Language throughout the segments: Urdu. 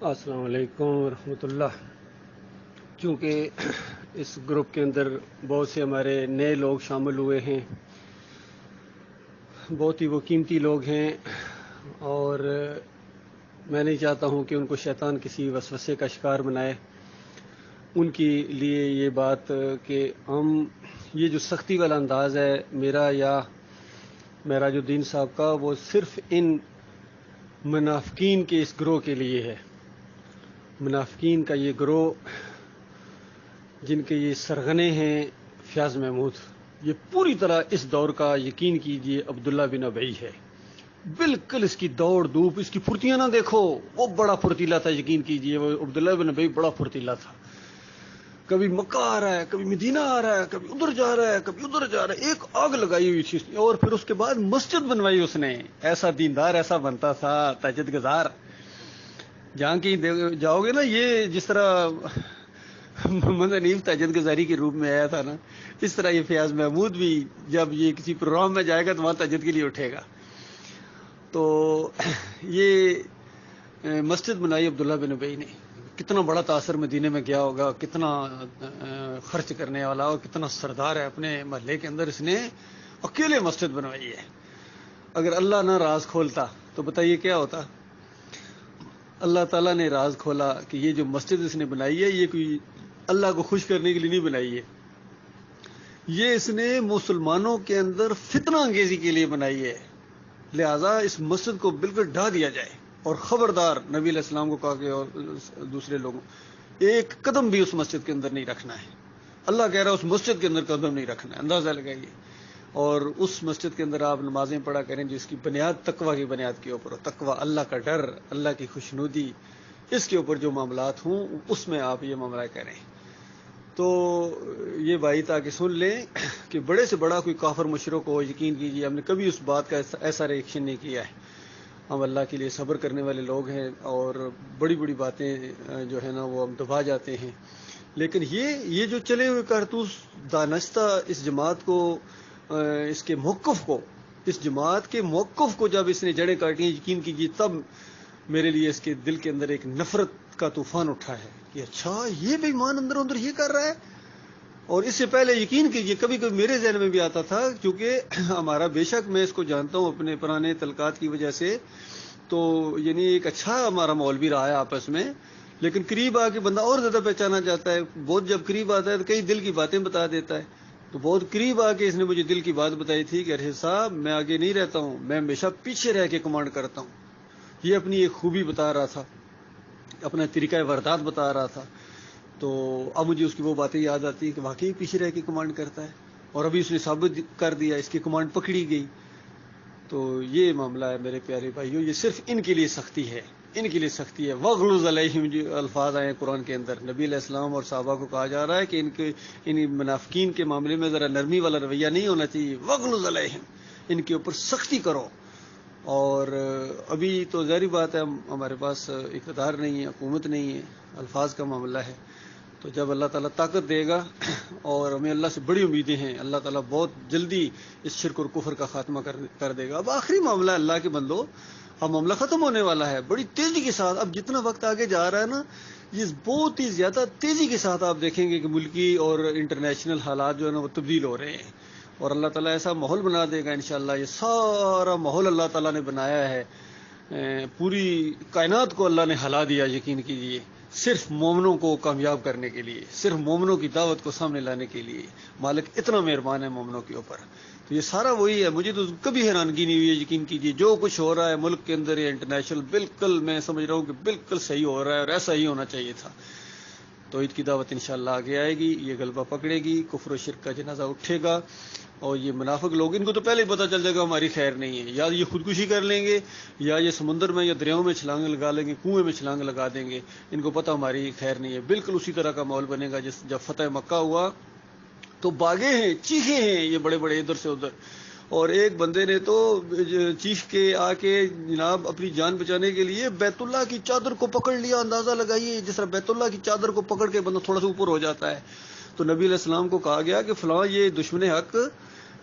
السلام علیکم ورحمۃ اللہ۔ چونکہ اس گروپ کے اندر بہت سے ہمارے نئے لوگ شامل ہوئے ہیں، بہت ہی وہ قیمتی لوگ ہیں، اور میں نہیں چاہتا ہوں کہ ان کو شیطان کسی وسوسے کا شکار بنائے۔ ان کے لیے یہ بات کہ ہم یہ جو سختی والا انداز ہے میرا یا معراج الدین صاحب کا، وہ صرف ان منافقین کے اس گروہ کے لیے ہے۔ منافقین کا یہ گروہ جن کے یہ سرغنے ہیں فیاض محمود، یہ پوری طرح اس دور کا یقین کیجئے عبداللہ بن ابی ہے۔ بالکل اس کی دوڑ دھوپ، اس کی پھرتیاں نہ دیکھو، وہ بڑا پھرتیلا تھا، یقین کیجئے وہ عبداللہ بن ابی بڑا پھرتیلا تھا۔ کبھی مکہ آ رہا ہے، کبھی مدینہ آ رہا ہے، کبھی ادھر جا رہا ہے، کبھی ادھر جا رہا ہے، ایک آگ لگائی ہوئی تھی، اور پھر اس کے بعد مسجد بنوائی اس نے۔ ایسا دیندار ایسا بنتا تھا، تہجد گزار۔ جہاں کی جاؤ گے نا، یہ جس طرح محمد حنیف تہجد گزاری کے روپ میں آیا تھا نا، اس طرح یہ فیاض محمود بھی جب یہ کسی پروگرام میں جائے گا تو وہاں تہجد کے لیے اٹھے گا۔ تو یہ مسجد بنائی عبداللہ بن ابی نے۔ کتنا بڑا تاثر مدینے میں گیا ہوگا، کتنا خرچ کرنے والا اور کتنا سردار ہے اپنے محلے کے اندر، اس نے اکیلے مسجد بنوائی ہے۔ اگر اللہ نہ راز کھولتا تو بتائیے کیا ہوتا۔ اللہ تعالیٰ نے راز کھولا کہ یہ جو مسجد اس نے بنائی ہے، یہ کوئی اللہ کو خوش کرنے کے لیے نہیں بنائی ہے، یہ اس نے مسلمانوں کے اندر فتنہ انگیزی کے لیے بنائی ہے۔ لہذا اس مسجد کو بالکل ڈھا دیا جائے، اور خبردار نبی علیہ السلام کو کہا کہ اور دوسرے لوگوں ایک قدم بھی اس مسجد کے اندر نہیں رکھنا ہے۔ اللہ کہہ رہا ہے اس مسجد کے اندر قدم نہیں رکھنا ہے، اندازہ لگائیے۔ اور اس مسجد کے اندر آپ نمازیں پڑھا کریں جس کی بنیاد تقویٰ کی بنیاد کے اوپر ہو، تقویٰ، اللہ کا ڈر، اللہ کی خوشنودی، اس کے اوپر جو معاملات ہوں اس میں آپ یہ معاملہ کریں۔ تو یہ بھائی تاکہ سن لیں کہ بڑے سے بڑا کوئی کافر مشرک ہو، یقین کیجیے ہم نے کبھی اس بات کا ایسا ریئیکشن نہیں کیا ہے۔ ہم اللہ کے لیے صبر کرنے والے لوگ ہیں، اور بڑی بڑی باتیں جو ہے نا وہ ہم دبا جاتے ہیں۔ لیکن یہ جو چلے ہوئے کارتوس دانستہ اس جماعت کو، اس کے موقف کو، اس جماعت کے موقف کو جب اس نے جڑیں کاٹی، یقین کیجیے تب میرے لیے اس کے دل کے اندر ایک نفرت کا طوفان اٹھا ہے کہ اچھا یہ بے ایمان اندر اندر یہ کر رہا ہے۔ اور اس سے پہلے یقین کیجیے کبھی کبھی میرے ذہن میں بھی آتا تھا، کیونکہ ہمارا بے شک میں اس کو جانتا ہوں اپنے پرانے تعلقات کی وجہ سے، تو یعنی ایک اچھا ہمارا ماحول بھی رہا ہے آپس میں، لیکن قریب آ کے بندہ اور زیادہ پہچانا چاہتا ہے۔ بہت جب قریب آتا ہے تو کئی دل کی باتیں بتا دیتا ہے۔ تو بہت قریب آ کے اس نے مجھے دل کی بات بتائی تھی کہ ارشد صاحب میں آگے نہیں رہتا ہوں، میں ہمیشہ پیچھے رہ کے کمانڈ کرتا ہوں۔ یہ اپنی ایک خوبی بتا رہا تھا، اپنا طریقہ واردات بتا رہا تھا۔ تو اب مجھے اس کی وہ باتیں یاد آتی ہیں کہ واقعی پیچھے رہ کے کمانڈ کرتا ہے، اور ابھی اس نے ثابت کر دیا، اس کی کمانڈ پکڑی گئی۔ تو یہ معاملہ ہے میرے پیارے بھائیوں، یہ صرف ان کے لیے سختی ہے، ان کے لیے سختی ہے۔ وغلظ علیہم جو الفاظ آئے ہیں قرآن کے اندر، نبی علیہ السلام اور صحابہ کو کہا جا رہا ہے کہ ان منافقین کے معاملے میں ذرا نرمی والا رویہ نہیں ہونا چاہیے، وغلظ علیہم، ان کے اوپر سختی کرو۔ اور ابھی تو ظاہری بات ہے ہمارے پاس اقتدار نہیں ہے، حکومت نہیں ہے، الفاظ کا معاملہ ہے۔ تو جب اللہ تعالیٰ طاقت دے گا، اور ہمیں اللہ سے بڑی امیدیں ہیں، اللہ تعالیٰ بہت جلدی اس شرک اور کفر کا خاتمہ کر دے گا۔ اب آخری معاملہ اللہ کے بندو، اب معاملہ ختم ہونے والا ہے بڑی تیزی کے ساتھ۔ اب جتنا وقت آگے جا رہا ہے نا، یہ بہت ہی زیادہ تیزی کے ساتھ آپ دیکھیں گے کہ ملکی اور انٹرنیشنل حالات جو ہے نا وہ تبدیل ہو رہے ہیں، اور اللہ تعالیٰ ایسا ماحول بنا دے گا انشاءاللہ۔ یہ سارا ماحول اللہ تعالیٰ نے بنایا ہے، پوری کائنات کو اللہ نے ہلا دیا، یقین کیجیے صرف مومنوں کو کامیاب کرنے کے لیے، صرف مومنوں کی دعوت کو سامنے لانے کے لیے۔ مالک اتنا مہربان ہے مومنوں کے اوپر۔ تو یہ سارا وہی ہے، مجھے تو کبھی حیرانگی نہیں ہوئی ہے، یقین کیجیے جو کچھ ہو رہا ہے ملک کے اندر یا انٹرنیشنل، بالکل میں سمجھ رہا ہوں کہ بالکل صحیح ہو رہا ہے، اور ایسا ہی ہونا چاہیے تھا۔ توحید کی دعوت انشاءاللہ آگے آئے گی، یہ غلبہ پکڑے گی، کفر و شرک کا جنازہ اٹھے گا، اور یہ منافق لوگ، ان کو تو پہلے ہی پتہ چل جائے گا ہماری خیر نہیں ہے، یا یہ خودکشی کر لیں گے، یا یہ سمندر میں یا دریاؤں میں چھلانگ لگا لیں گے، کنویں میں چھلانگ لگا دیں گے، ان کو پتہ ہماری خیر نہیں ہے۔ بالکل اسی طرح کا ماحول بنے گا جب فتح مکہ ہوا تو باغے ہیں، چیخے ہیں یہ بڑے بڑے ادھر سے ادھر، اور ایک بندے نے تو چیخ کے آ کے جناب اپنی جان بچانے کے لیے بیت اللہ کی چادر کو پکڑ لیا۔ اندازہ لگائیے جس طرح بیت اللہ کی چادر کو پکڑ کے بندہ تھوڑا سا اوپر ہو جاتا ہے۔ تو نبی علیہ السلام کو کہا گیا کہ فلاں یہ دشمن حق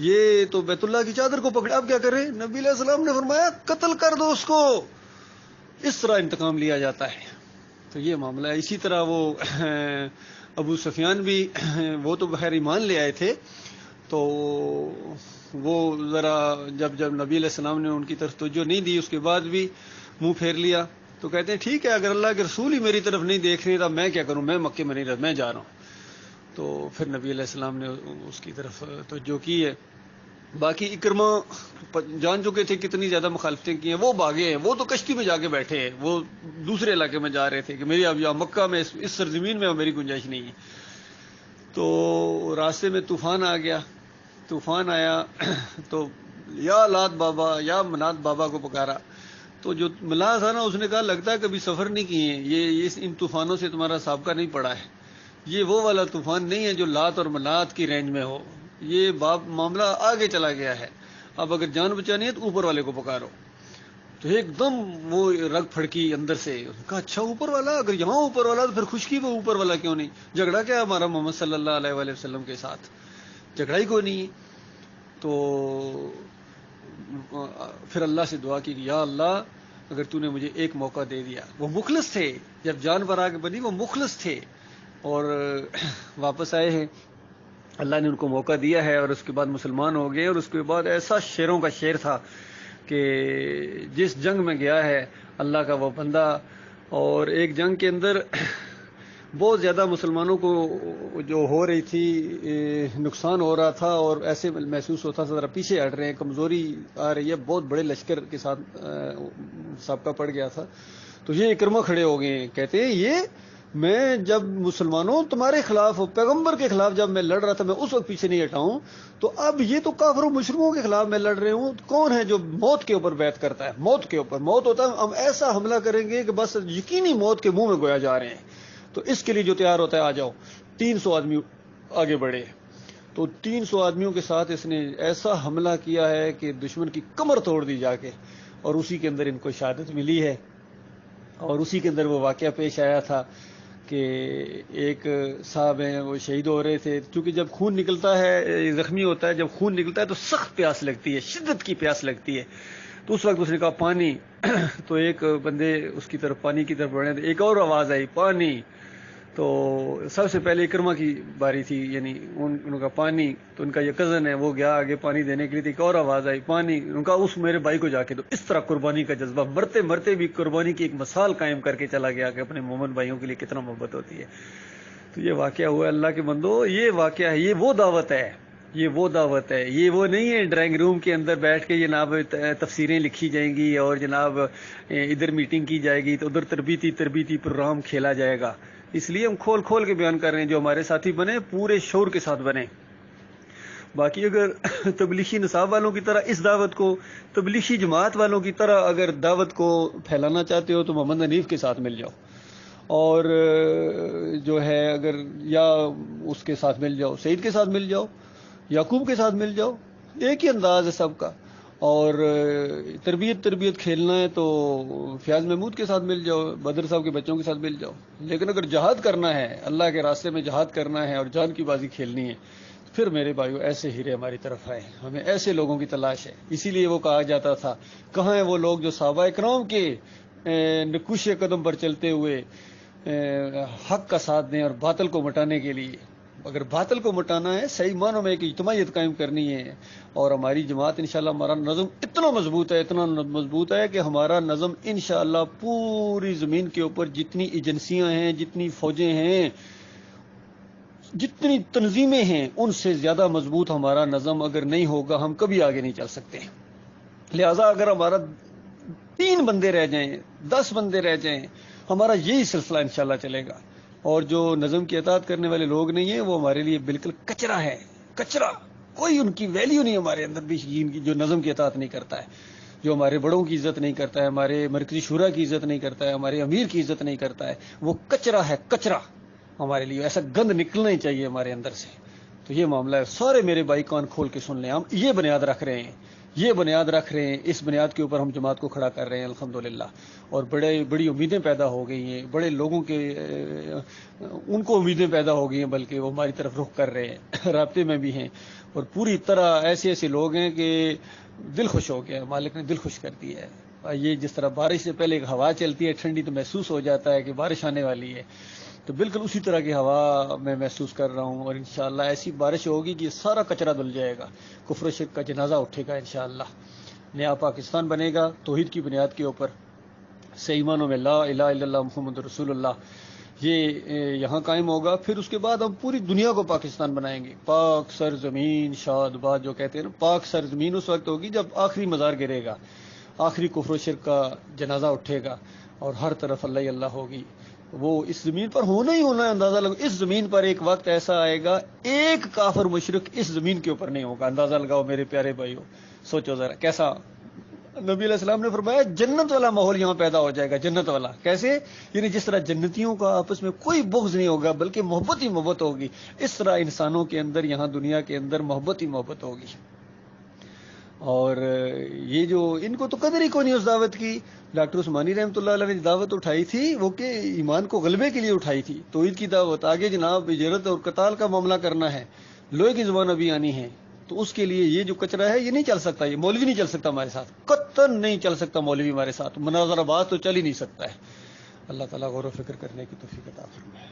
یہ تو بیت اللہ کی چادر کو پکڑے، اب کیا کریں؟ نبی علیہ السلام نے فرمایا قتل کر دو اس کو۔ اس طرح انتقام لیا جاتا ہے، تو یہ معاملہ ہے. اسی طرح وہ ابو سفیان بھی وہ تو بخیر ایمان لے آئے تھے, تو وہ ذرا جب نبی علیہ السلام نے ان کی طرف توجہ نہیں دی اس کے بعد بھی منہ پھیر لیا, تو کہتے ہیں ٹھیک ہے اگر اللہ کے رسول ہی میری طرف نہیں دیکھ رہے تو میں کیا کروں, میں مکے میں نہیں رہتا, میں جا رہا ہوں. تو پھر نبی علیہ السلام نے اس کی طرف توجہ کی ہے. باقی اکرمہ جان چکے تھے کتنی زیادہ مخالفتیں کی ہیں, وہ بھاگے ہیں, وہ تو کشتی میں جا کے بیٹھے ہیں, وہ دوسرے علاقے میں جا رہے تھے کہ میری اب یہاں مکہ میں اس سرزمین میں میری گنجائش نہیں ہے. تو راستے میں طوفان آ گیا, طوفان آیا تو یا لات بابا یا منات بابا کو پکارا. تو جو ملا تھا نا اس نے کہا لگتا ہے کبھی سفر نہیں کیے ہیں, یہ ان طوفانوں سے تمہارا سابقہ نہیں پڑا ہے, یہ وہ والا طوفان نہیں ہے جو لات اور منات کی رینج میں ہو, یہ معاملہ آگے چلا گیا ہے, اب اگر جان بچانی ہے تو اوپر والے کو پکارو. تو ایک دم وہ رگ پھڑکی اندر سے, کہا اچھا اوپر والا, اگر یہاں اوپر والا تو پھر خشکی وہ اوپر والا کیوں نہیں, جھگڑا کیا ہمارا محمد صلی اللہ علیہ وآلہ وسلم کے ساتھ, جھگڑا ہی کوئی نہیں ہے. تو پھر اللہ سے دعا کی کہ یا اللہ اگر تو نے مجھے ایک موقع دے دیا. وہ مخلص تھے, جب جان پر آگ بنی وہ مخلص تھے اور واپس آئے ہیں, اللہ نے ان کو موقع دیا ہے اور اس کے بعد مسلمان ہو گئے. اور اس کے بعد ایسا شیروں کا شیر تھا کہ جس جنگ میں گیا ہے اللہ کا وہ بندہ, اور ایک جنگ کے اندر بہت زیادہ مسلمانوں کو جو ہو رہی تھی نقصان ہو رہا تھا اور ایسے محسوس ہوتا تھا ذرا پیچھے ہٹ رہے ہیں, کمزوری آ رہی ہے, بہت بڑے لشکر کے ساتھ سابقہ پڑ گیا تھا. تو یہ اکرمہ کھڑے ہو گئے ہیں, کہتے ہیں یہ میں جب مسلمانوں تمہارے خلاف پیغمبر کے خلاف جب میں لڑ رہا تھا میں اس وقت پیچھے نہیں ہٹاؤں, تو اب یہ تو کافروں مشرکوں کے خلاف میں لڑ رہے ہوں, کون ہے جو موت کے اوپر بیعت کرتا ہے, موت کے اوپر موت ہوتا ہے, ہم ایسا حملہ کریں گے کہ بس یقینی موت کے منہ میں گویا جا رہے ہیں, تو اس کے لیے جو تیار ہوتا ہے آ جاؤ. 300 آدمی آگے بڑھے, تو 300 آدمیوں کے ساتھ اس نے ایسا حملہ کیا ہے کہ دشمن کی کمر توڑ دی جا کے, اور اسی کے اندر ان کو شہادت ملی ہے. اور اسی کے اندر وہ واقعہ پیش آیا تھا کہ ایک صاحب ہیں وہ شہید ہو رہے تھے, کیونکہ جب خون نکلتا ہے زخمی ہوتا ہے, جب خون نکلتا ہے تو سخت پیاس لگتی ہے, شدت کی پیاس لگتی ہے. تو اس وقت اس نے کہا پانی, تو ایک بندے اس کی طرف پانی کی طرف بڑھے, ایک اور آواز آئی پانی. تو سب سے پہلے اکرمہ کی باری تھی, یعنی ان کا پانی, تو ان کا یہ کزن ہے وہ گیا آگے پانی دینے کے لیے, ایک اور آواز آئی پانی, ان کا اس میرے بھائی کو جا کے. تو اس طرح قربانی کا جذبہ, مرتے مرتے بھی قربانی کی ایک مثال قائم کر کے چلا گیا کہ اپنے مومن بھائیوں کے لیے کتنا محبت ہوتی ہے. تو یہ واقعہ ہوا اللہ کے بندو, یہ واقعہ ہے, یہ وہ دعوت ہے, یہ وہ دعوت ہے, یہ وہ نہیں ہے ڈرائنگ روم کے اندر بیٹھ کے جناب تفسیریں لکھی جائیں گی اور جناب ادھر میٹنگ کی جائے گی تو ادھر تربیتی پروگرام کھیلا جائے گا. اس لیے ہم کھول کھول کے بیان کر رہے ہیں, جو ہمارے ساتھی بنے پورے شعور کے ساتھ بنے. باقی اگر تبلیغی نصاب والوں کی طرح اس دعوت کو, تبلیغی جماعت والوں کی طرح اگر دعوت کو پھیلانا چاہتے ہو تو محمد حنیف کے ساتھ مل جاؤ, اور جو ہے اگر یا اس کے ساتھ مل جاؤ, سعید کے ساتھ مل جاؤ, یعقوب کے ساتھ مل جاؤ, ایک ہی انداز ہے سب کا. اور تربیت کھیلنا ہے تو فیاض محمود کے ساتھ مل جاؤ, بدر صاحب کے بچوں کے ساتھ مل جاؤ. لیکن اگر جہاد کرنا ہے, اللہ کے راستے میں جہاد کرنا ہے اور جان کی بازی کھیلنی ہے, پھر میرے بھائیو ایسے ہیرے ہماری طرف آئے, ہمیں ایسے لوگوں کی تلاش ہے. اسی لیے وہ کہا جاتا تھا کہاں ہیں وہ لوگ جو صحابہ کرام کے نقوش قدم پر چلتے ہوئے حق کا ساتھ دیں اور باطل کو مٹانے کے لیے. اگر باطل کو مٹانا ہے, صحیح معنوں میں ایک اجتماعیت قائم کرنی ہے, اور ہماری جماعت انشاءاللہ, ہمارا نظم اتنا مضبوط ہے کہ ہمارا نظم انشاءاللہ پوری زمین کے اوپر جتنی ایجنسیاں ہیں, جتنی فوجیں ہیں, جتنی تنظیمیں ہیں, ان سے زیادہ مضبوط ہمارا نظم اگر نہیں ہوگا ہم کبھی آگے نہیں چل سکتے. لہٰذا اگر ہمارا 3 بندے رہ جائیں, 10 بندے رہ جائیں, ہمارا یہی سلسلہ انشاءاللہ چلے گا. اور جو نظم کی اطاعت کرنے والے لوگ نہیں ہیں وہ ہمارے لیے بالکل کچرا ہے, کچرا, کوئی ان کی ویلیو نہیں ہمارے اندر بھی, جو نظم کی اطاعت نہیں کرتا ہے, جو ہمارے بڑوں کی عزت نہیں کرتا ہے, ہمارے مرکزی شورا کی عزت نہیں کرتا ہے, ہمارے امیر کی عزت نہیں کرتا ہے, وہ کچرا ہے, کچرا. ہمارے لیے ایسا گند نکلنا ہی چاہیے ہمارے اندر سے. تو یہ معاملہ ہے, سارے میرے بھائی کان کھول کے سن لیں, ہم یہ بنیاد رکھ رہے ہیں, اس بنیاد کے اوپر ہم جماعت کو کھڑا کر رہے ہیں الحمدللہ. اور بڑی امیدیں پیدا ہو گئی ہیں, بڑے لوگوں کے ان کو امیدیں پیدا ہو گئی ہیں, بلکہ وہ ہماری طرف رخ کر رہے ہیں, رابطے میں بھی ہیں, اور پوری طرح ایسے لوگ ہیں کہ دل خوش ہو گیا, مالک نے دل خوش کر دیا ہے. یہ جس طرح بارش سے پہلے ایک ہوا چلتی ہے ٹھنڈی تو محسوس ہو جاتا ہے کہ بارش آنے والی ہے، تو بالکل اسی طرح کی ہوا میں محسوس کر رہا ہوں، اور انشاءاللہ ایسی بارش ہوگی کہ سارا کچرا دھل جائے گا، کفر و شرک کا جنازہ اٹھے گا انشاءاللہ، نیا پاکستان بنے گا توحید کی بنیاد کے اوپر، صحیح معنوں میں لا الہ الا اللہ محمد رسول اللہ یہ یہاں قائم ہوگا۔ پھر اس کے بعد ہم پوری دنیا کو پاکستان بنائیں گے، پاک سرزمین شاد باد جو کہتے ہیں نا، پاک سرزمین اس وقت ہوگی جب آخری مزار گرے گا، آخری کفر و شرک کا جنازہ اٹھے گا، اور ہر طرف اللہ ہی اللہ ہوگی۔ وہ اس زمین پر ہونا ہی ہونا ہے، اندازہ لگاؤ، اس زمین پر ایک وقت ایسا آئے گا ایک کافر مشرک اس زمین کے اوپر نہیں ہوگا، اندازہ لگاؤ میرے پیارے بھائیو، سوچو ذرا کیسا۔ نبی علیہ السلام نے فرمایا جنت والا ماحول یہاں پیدا ہو جائے گا، جنت والا کیسے؟ یعنی جس طرح جنتیوں کا آپس میں کوئی بغض نہیں ہوگا بلکہ محبت ہی محبت ہوگی، اس طرح انسانوں کے اندر یہاں دنیا کے اندر محبت ہی محبت ہوگی۔ اور یہ جو ان کو تو قدر ہی کوئی نہیں اس دعوت کی، ڈاکٹر عثمانی رحمۃ اللہ علیہ نے دعوت اٹھائی تھی وہ کہ ایمان کو غلبے کے لیے اٹھائی تھی، توحید کی دعوت، آگے جناب ہجرت اور قتال کا معاملہ کرنا ہے، لوہے کی زبان ابھی آنی ہے، تو اس کے لیے یہ جو کچرا ہے یہ نہیں چل سکتا، یہ مولوی نہیں چل سکتا ہمارے ساتھ، قطعاً نہیں چل سکتا مولوی ہمارے ساتھ، مناظرہ بات تو چل ہی نہیں سکتا ہے۔ اللہ تعالیٰ غور و فکر کرنے کی توفیق عطا فرمائے۔